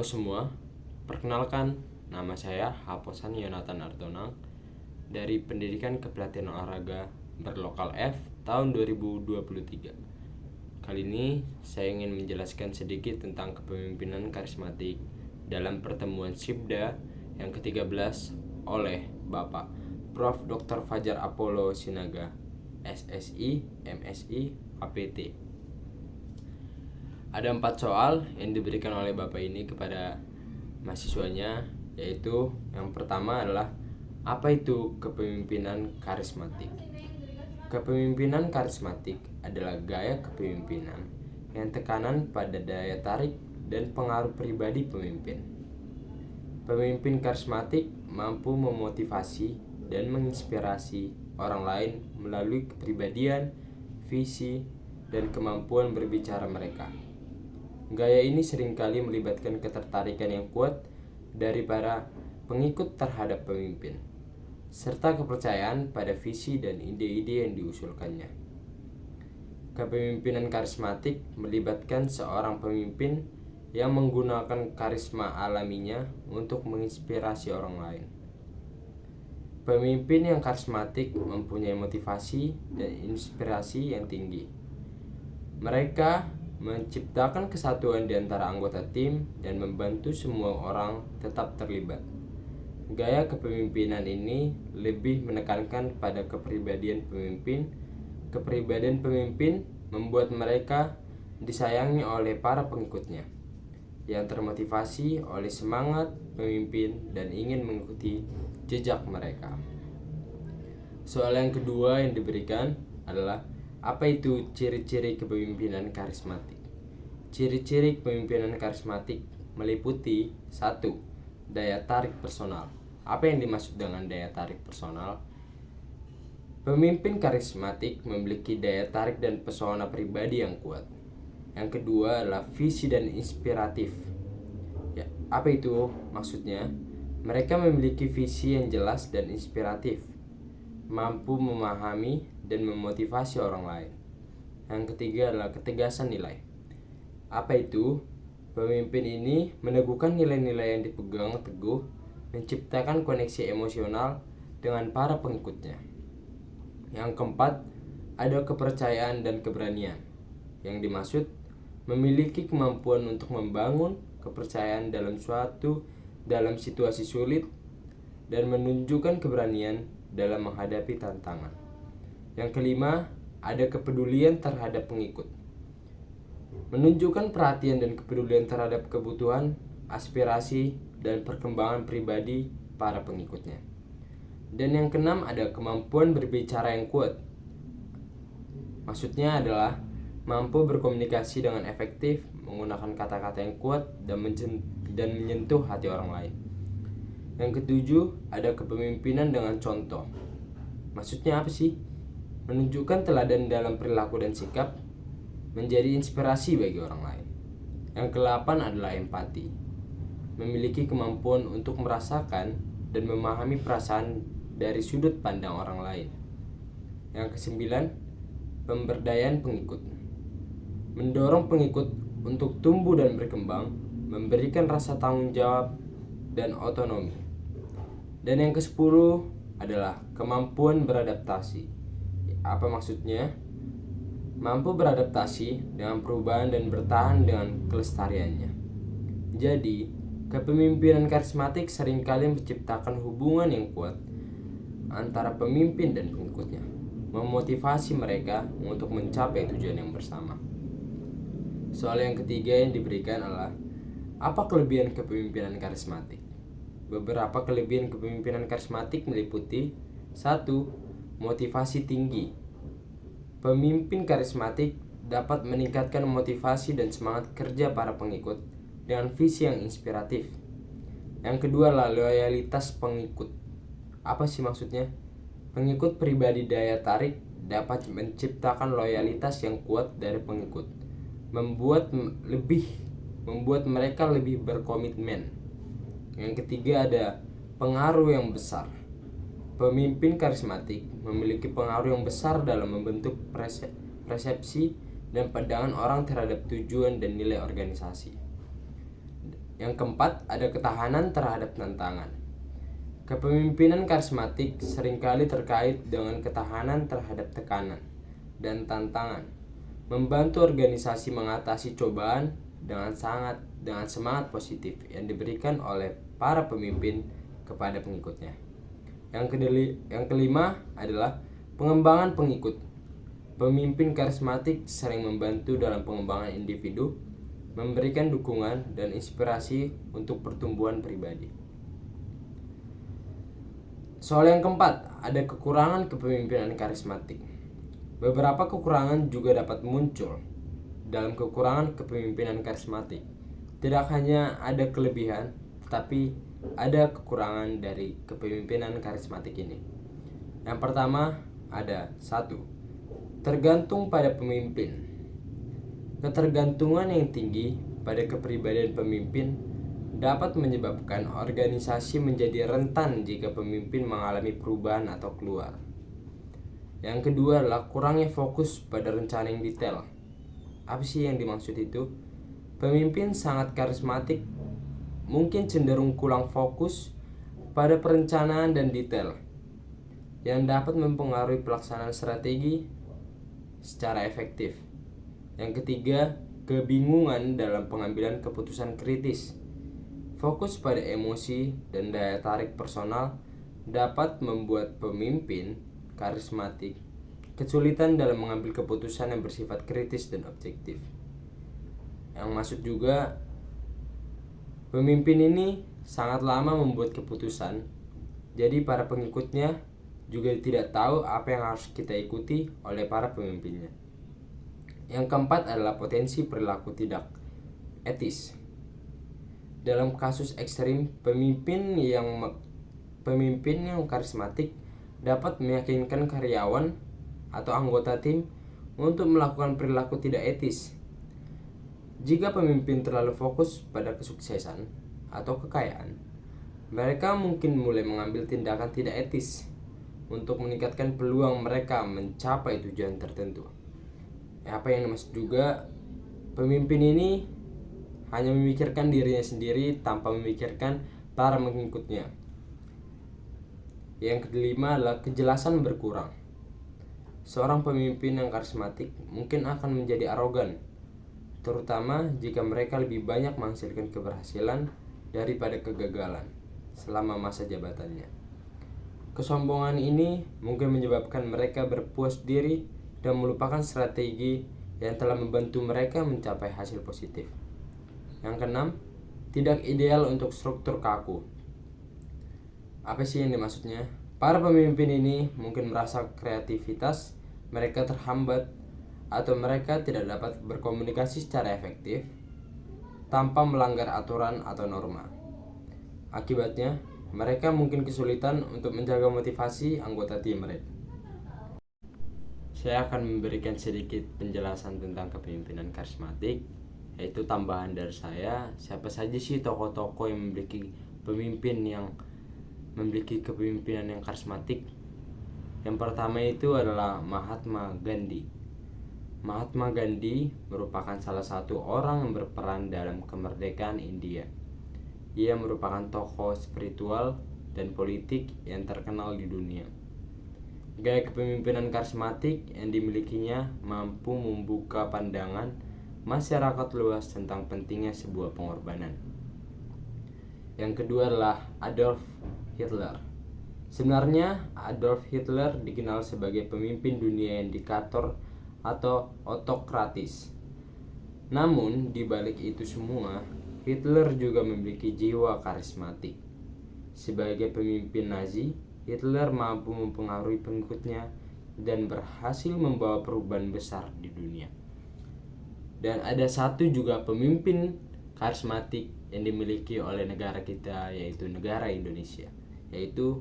Halo semua, perkenalkan nama saya Haposan Yonatan Artonang dari Pendidikan Kepelatihan Olahraga Berlokal F tahun 2023. Kali ini saya ingin menjelaskan sedikit tentang kepemimpinan karismatik dalam pertemuan Sibda yang ke-13 oleh Bapak Prof. Dr. Fajar Apollo Sinaga, SSI, MSI, APT. Ada 4 soal yang diberikan oleh Bapak ini kepada mahasiswanya, yaitu yang pertama adalah apa itu kepemimpinan karismatik? Kepemimpinan karismatik adalah gaya kepemimpinan yang tekanan pada daya tarik dan pengaruh pribadi pemimpin. Pemimpin karismatik mampu memotivasi dan menginspirasi orang lain melalui kepribadian, visi, dan kemampuan berbicara mereka. Gaya ini seringkali melibatkan ketertarikan yang kuat dari para pengikut terhadap pemimpin, serta kepercayaan pada visi dan ide-ide yang diusulkannya. Kepemimpinan karismatik melibatkan seorang pemimpin yang menggunakan karisma alaminya untuk menginspirasi orang lain. Pemimpin yang karismatik mempunyai motivasi dan inspirasi yang tinggi. Mereka menciptakan kesatuan di antara anggota tim dan membantu semua orang tetap terlibat. Gaya kepemimpinan ini lebih menekankan pada kepribadian pemimpin. Kepribadian pemimpin membuat mereka disayangi oleh para pengikutnya, yang termotivasi oleh semangat pemimpin dan ingin mengikuti jejak mereka. Soal yang kedua yang diberikan adalah apa itu ciri-ciri kepemimpinan karismatik? Ciri-ciri kepemimpinan karismatik meliputi 1. Daya tarik personal. Apa yang dimaksud dengan daya tarik personal? Pemimpin karismatik memiliki daya tarik dan pesona pribadi yang kuat. Yang kedua adalah visi dan inspiratif. Ya, apa itu maksudnya? Mereka memiliki visi yang jelas dan inspiratif, mampu memahami dan memotivasi orang lain. Yang ketiga adalah ketegasan nilai. Apa itu? Pemimpin ini meneguhkan nilai-nilai yang dipegang teguh, menciptakan koneksi emosional dengan para pengikutnya. Yang keempat, ada kepercayaan dan keberanian. Yang dimaksud, memiliki kemampuan untuk membangun kepercayaan dalam situasi sulit dan menunjukkan keberanian dalam menghadapi tantangan. Yang kelima, ada kepedulian terhadap pengikut. Menunjukkan perhatian dan kepedulian terhadap kebutuhan, aspirasi, dan perkembangan pribadi para pengikutnya. Dan yang keenam, ada kemampuan berbicara yang kuat. Maksudnya adalah mampu berkomunikasi dengan efektif, menggunakan kata-kata yang kuat, dan menyentuh hati orang lain. Yang ketujuh, ada kepemimpinan dengan contoh. Maksudnya apa sih? Menunjukkan teladan dalam perilaku dan sikap, menjadi inspirasi bagi orang lain. Yang ke-8 adalah empati. Memiliki kemampuan untuk merasakan dan memahami perasaan dari sudut pandang orang lain. Yang ke-9, pemberdayaan pengikut. Mendorong pengikut untuk tumbuh dan berkembang, memberikan rasa tanggung jawab dan otonomi. Dan yang ke-10 adalah kemampuan beradaptasi. Apa maksudnya? Mampu beradaptasi dengan perubahan dan bertahan dengan kelestariannya. Jadi, kepemimpinan karismatik seringkali menciptakan hubungan yang kuat antara pemimpin dan pengikutnya, memotivasi mereka untuk mencapai tujuan yang bersama. Soal yang ketiga yang diberikan adalah apa kelebihan kepemimpinan karismatik? Beberapa kelebihan kepemimpinan karismatik meliputi 1. Motivasi tinggi. Pemimpin karismatik dapat meningkatkan motivasi dan semangat kerja para pengikut dengan visi yang inspiratif. Yang kedua adalah loyalitas pengikut. Apa sih maksudnya? Pengikut pribadi daya tarik dapat menciptakan loyalitas yang kuat dari pengikut, membuat mereka lebih berkomitmen. Yang ketiga ada pengaruh yang besar. Pemimpin karismatik memiliki pengaruh yang besar dalam membentuk persepsi dan pandangan orang terhadap tujuan dan nilai organisasi. Yang keempat, ada ketahanan terhadap tantangan. Kepemimpinan karismatik seringkali terkait dengan ketahanan terhadap tekanan dan tantangan, membantu organisasi mengatasi cobaan dengan semangat positif yang diberikan oleh para pemimpin kepada pengikutnya. Yang kelima adalah pengembangan pengikut. Pemimpin karismatik sering membantu dalam pengembangan individu, memberikan dukungan dan inspirasi untuk pertumbuhan pribadi. Soal yang keempat, ada kekurangan kepemimpinan karismatik. Beberapa kekurangan juga dapat muncul dalam kekurangan kepemimpinan karismatik. Tidak hanya ada kelebihan, tetapi ada kekurangan dari kepemimpinan karismatik ini. Yang pertama ada 1. Tergantung pada pemimpin. Ketergantungan yang tinggi pada kepribadian pemimpin dapat menyebabkan organisasi menjadi rentan jika pemimpin mengalami perubahan atau keluar. Yang kedua adalah kurangnya fokus pada rencana yang detail. Apa sih yang dimaksud itu? Pemimpin sangat karismatik mungkin cenderung kurang fokus pada perencanaan dan detail, yang dapat mempengaruhi pelaksanaan strategi secara efektif. Yang ketiga, kebingungan dalam pengambilan keputusan kritis. Fokus pada emosi dan daya tarik personal dapat membuat pemimpin karismatik kesulitan dalam mengambil keputusan yang bersifat kritis dan objektif. Yang maksud juga, pemimpin ini sangat lama membuat keputusan, jadi para pengikutnya juga tidak tahu apa yang harus kita ikuti oleh para pemimpinnya. Yang keempat adalah potensi perilaku tidak etis. Dalam kasus ekstrim, pemimpin yang karismatik dapat meyakinkan karyawan atau anggota tim untuk melakukan perilaku tidak etis. Jika pemimpin terlalu fokus pada kesuksesan atau kekayaan, mereka mungkin mulai mengambil tindakan tidak etis untuk meningkatkan peluang mereka mencapai tujuan tertentu. Apa yang dimaksud juga, pemimpin ini hanya memikirkan dirinya sendiri tanpa memikirkan para pengikutnya. Yang kelima adalah kejelasan berkurang. Seorang pemimpin yang karismatik mungkin akan menjadi arogan, terutama jika mereka lebih banyak menghasilkan keberhasilan daripada kegagalan selama masa jabatannya. Kesombongan ini mungkin menyebabkan mereka berpuas diri dan melupakan strategi yang telah membantu mereka mencapai hasil positif. Yang keenam, tidak ideal untuk struktur kaku. Apa sih yang dimaksudnya? Para pemimpin ini mungkin merasa kreativitas mereka terhambat atau mereka tidak dapat berkomunikasi secara efektif tanpa melanggar aturan atau norma. Akibatnya, mereka mungkin kesulitan untuk menjaga motivasi anggota tim mereka. Saya akan memberikan sedikit penjelasan tentang kepemimpinan karismatik, yaitu tambahan dari saya. Siapa saja sih tokoh-tokoh yang memiliki kepemimpinan yang karismatik? Yang pertama itu adalah Mahatma Gandhi. Mahatma Gandhi merupakan salah satu orang yang berperan dalam kemerdekaan India. Ia merupakan tokoh spiritual dan politik yang terkenal di dunia. Gaya kepemimpinan karismatik yang dimilikinya mampu membuka pandangan masyarakat luas tentang pentingnya sebuah pengorbanan. Yang kedua adalah Adolf Hitler. Sebenarnya Adolf Hitler dikenal sebagai pemimpin dunia yang diktator atau otokratis. Namun di balik itu semua, Hitler juga memiliki jiwa karismatik. Sebagai pemimpin Nazi, Hitler mampu mempengaruhi pengikutnya dan berhasil membawa perubahan besar di dunia. Dan ada satu juga pemimpin karismatik yang dimiliki oleh negara kita, yaitu negara Indonesia, yaitu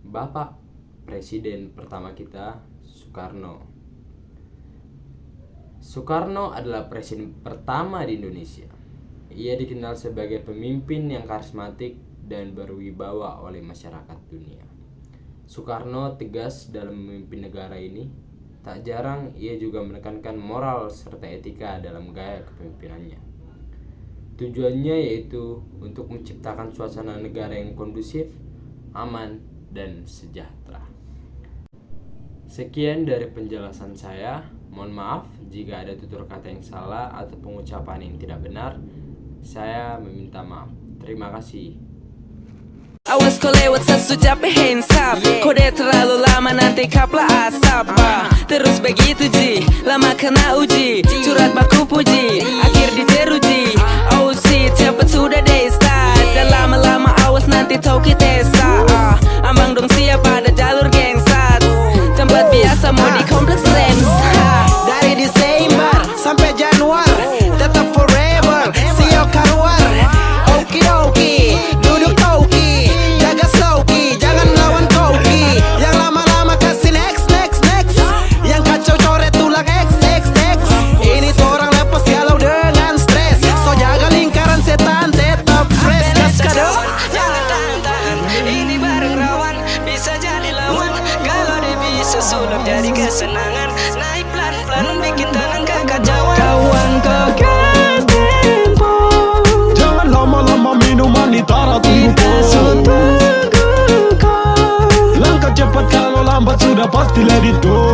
Bapak Presiden pertama kita, Soekarno. Soekarno adalah presiden pertama di Indonesia. Ia dikenal sebagai pemimpin yang karismatik dan berwibawa oleh masyarakat dunia. Soekarno tegas dalam memimpin negara ini. Tak jarang ia juga menekankan moral serta etika dalam gaya kepemimpinannya. Tujuannya yaitu untuk menciptakan suasana negara yang kondusif, aman, dan sejahtera. Sekian dari penjelasan saya. Mohon maaf jika ada tutur kata yang salah atau pengucapan yang tidak benar. Saya meminta maaf. Terima kasih. Awas kau lewat sesudah hands up. Kode terlalu lama nanti kaplah asap. Terus begitu ji, lama kena uji. Curhat baku puji, akhir diteruji. Oh shit, cepat sudah deh start. Dan lama-lama awas nanti tahu kita ambang dong siap pada jalur gengsat. Tempat biasa mau di kompleks Rems. Dari Desember sampai Januari, tetap forever, siok karuar. Oki, duduk toki, jaga sloki, jangan lawan koki. Yang lama-lama kasih next. Yang kacau coret tulang X. Ini tuh orang lepas galau dengan stres. So jaga lingkaran setan tetap fresh. Kaskado. Jangan tahan, ini bareng rawan. Bisa jadi lawan, kalau dia bisa sulap jadi kesenangan. Naik pelan-pelan, bikin tenang kekacauan. Kawan kau gas tempo, Jangan lama-lama minuman di tanah tunggu kita so tunggu kau. Langkah cepat kalau lambat sudah pasti let it go.